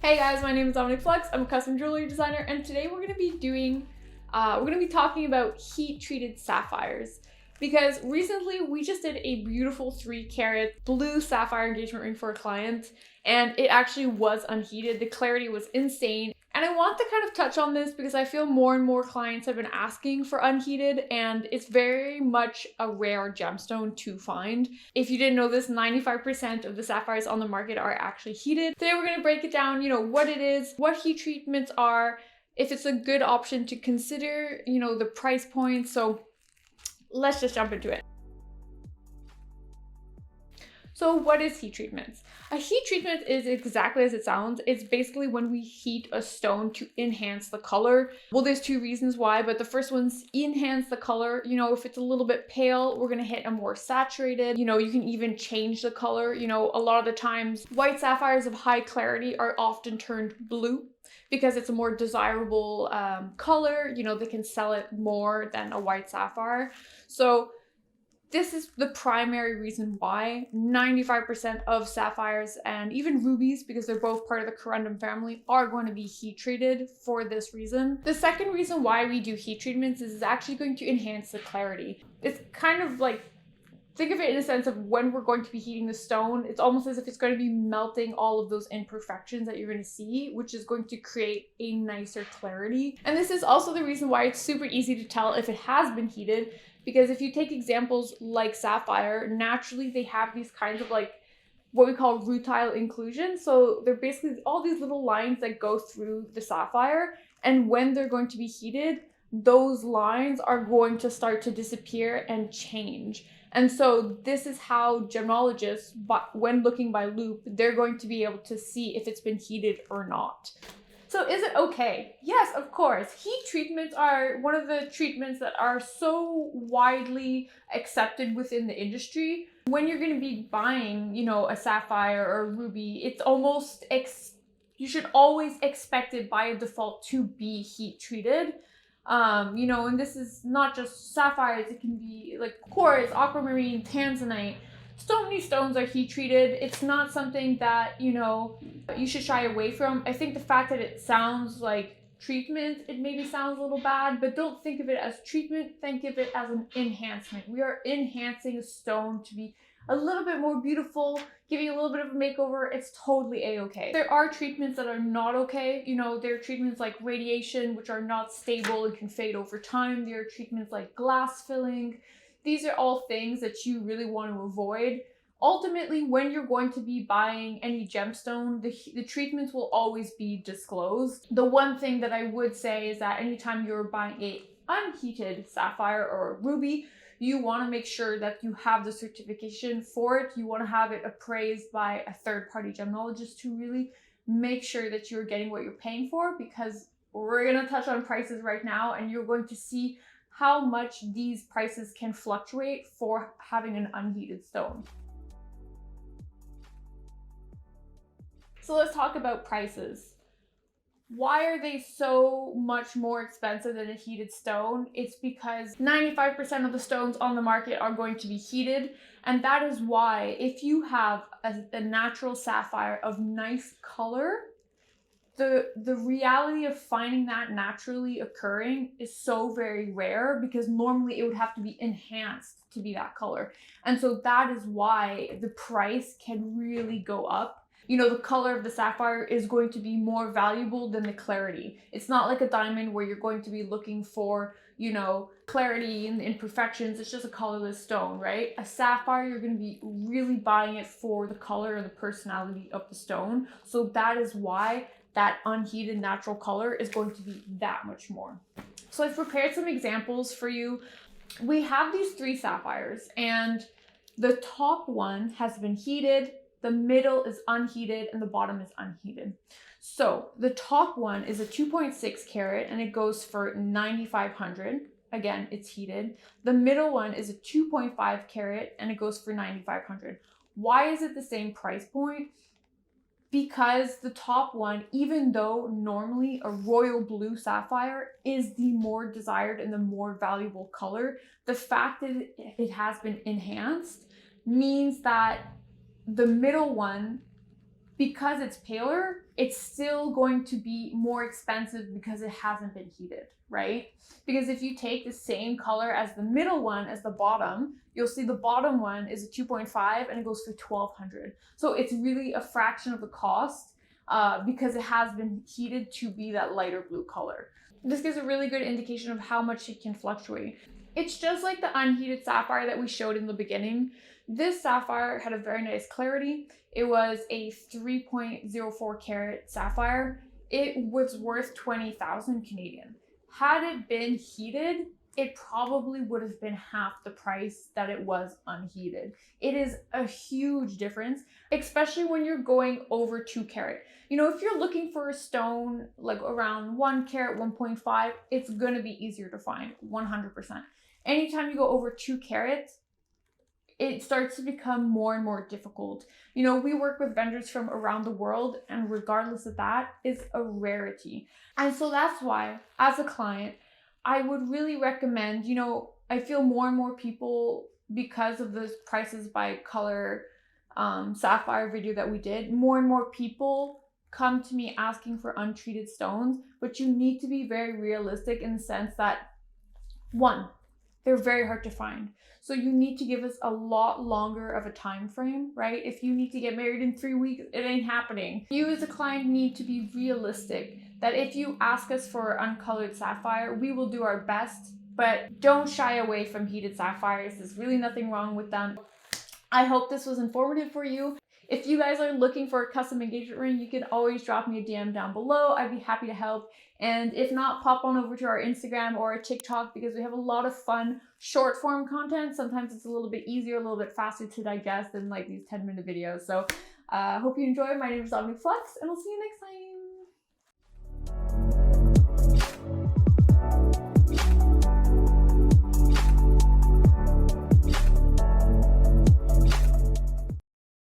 Hey guys, my name is Dominic Flux. I'm a custom jewelry designer, and today we're going to be talking about heat treated sapphires, because recently we just did a beautiful 3-carat blue sapphire engagement ring for a client, and it actually was unheated. The clarity was insane. And I want to kind of touch on this because I feel more and more clients have been asking for unheated, and it's very much a rare gemstone to find. If you didn't know this, 95% of the sapphires on the market are actually heated. Today we're going to break it down, what it is, what heat treatments are, if it's a good option to consider, the price point. So let's just jump into it. So what is heat treatments? A heat treatment is exactly as it sounds. It's basically when we heat a stone to enhance the color. Well, there's two reasons why, but the first one's enhance the color. If it's a little bit pale, we're gonna hit a more saturated. You can even change the color. A lot of the times, white sapphires of high clarity are often turned blue because it's a more desirable color. They can sell it more than a white sapphire. So this is the primary reason why 95% of sapphires and even rubies, because they're both part of the corundum family, are going to be heat treated for this reason. The second reason why we do heat treatments is it's actually going to enhance the clarity. It's kind of like, think of it in a sense of when we're going to be heating the stone, it's almost as if it's going to be melting all of those imperfections that you're going to see, which is going to create a nicer clarity. And this is also the reason why it's super easy to tell if it has been heated, because if you take examples like sapphire, naturally they have these kinds of like what we call rutile inclusion. So they're basically all these little lines that go through the sapphire, and when they're going to be heated, those lines are going to start to disappear and change. And so this is how gemologists, when looking by loupe, they're going to be able to see if it's been heated or not. So is it okay? Yes, of course. Heat treatments are one of the treatments that are so widely accepted within the industry. When you're going to be buying, a sapphire or a ruby, it's almost, you should always expect it by default to be heat treated. And this is not just sapphires, it can be like quartz, aquamarine, tanzanite. So many stones are heat treated. It's not something that, you should shy away from. I think the fact that it sounds like treatment, it maybe sounds a little bad, but don't think of it as treatment, think of it as an enhancement. We are enhancing a stone to be a little bit more beautiful, giving a little bit of a makeover. It's totally a-okay. There are treatments that are not okay. There are treatments like radiation, which are not stable and can fade over time. There are treatments like glass filling. These are all things that you really want to avoid. Ultimately, when you're going to be buying any gemstone, the treatments will always be disclosed. The one thing that I would say is that anytime you're buying a unheated sapphire or a ruby, you want to make sure that you have the certification for it. You want to have it appraised by a third-party gemologist to really make sure that you're getting what you're paying for, because we're going to touch on prices right now, and you're going to see how much these prices can fluctuate for having an unheated stone. So let's talk about prices. Why are they so much more expensive than a heated stone? It's because 95% of the stones on the market are going to be heated. And that is why if you have a natural sapphire of nice color, the reality of finding that naturally occurring is so very rare, because normally it would have to be enhanced to be that color. And so that is why the price can really go up. The color of the sapphire is going to be more valuable than the clarity. It's not like a diamond where you're going to be looking for, clarity and imperfections. It's just a colorless stone, right? A sapphire, you're going to be really buying it for the color and the personality of the stone. So that is why that unheated natural color is going to be that much more. So I've prepared some examples for you. We have these 3 sapphires, and the top one has been heated, the middle is unheated, and the bottom is unheated. So the top one is a 2.6 carat and it goes for $9,500. Again, it's heated. The middle one is a 2.5 carat and it goes for $9,500. Why is it the same price point? Because the top one, even though normally a royal blue sapphire is the more desired and the more valuable color, the fact that it has been enhanced means that the middle one because it's paler, it's still going to be more expensive because it hasn't been heated, right? Because if you take the same color as the middle one as the bottom, you'll see the bottom one is a 2.5 and it goes for $1,200. So it's really a fraction of the cost because it has been heated to be that lighter blue color. This gives a really good indication of how much it can fluctuate. It's just like the unheated sapphire that we showed in the beginning. This sapphire had a very nice clarity. It was a 3.04 carat sapphire. It was worth 20,000 Canadian. Had it been heated, it probably would have been half the price that it was unheated. It is a huge difference, especially when you're going over 2 carat. You know, if you're looking for a stone like around 1 carat, 1.5, it's gonna be easier to find, 100%. Anytime you go over 2 carats, it starts to become more and more difficult. You know, we work with vendors from around the world, and regardless of that, it's a rarity. And so that's why, as a client, I would really recommend, you know, I feel more and more people, because of the prices by color sapphire video that we did, more and more people come to me asking for untreated stones, but you need to be very realistic in the sense that, one, they're very hard to find. So you need to give us a lot longer of a time frame, right? If you need to get married in 3 weeks, it ain't happening. You as a client need to be realistic that if you ask us for uncolored sapphire, we will do our best, but don't shy away from heated sapphires. There's really nothing wrong with them. I hope this was informative for you. If you guys are looking for a custom engagement ring, you can always drop me a DM down below. I'd be happy to help. And if not, pop on over to our Instagram or our TikTok because we have a lot of fun short form content. Sometimes it's a little bit easier, a little bit faster to digest than like these 10-minute videos. So hope you enjoy. My name is Dominic Flux and I'll see you next time.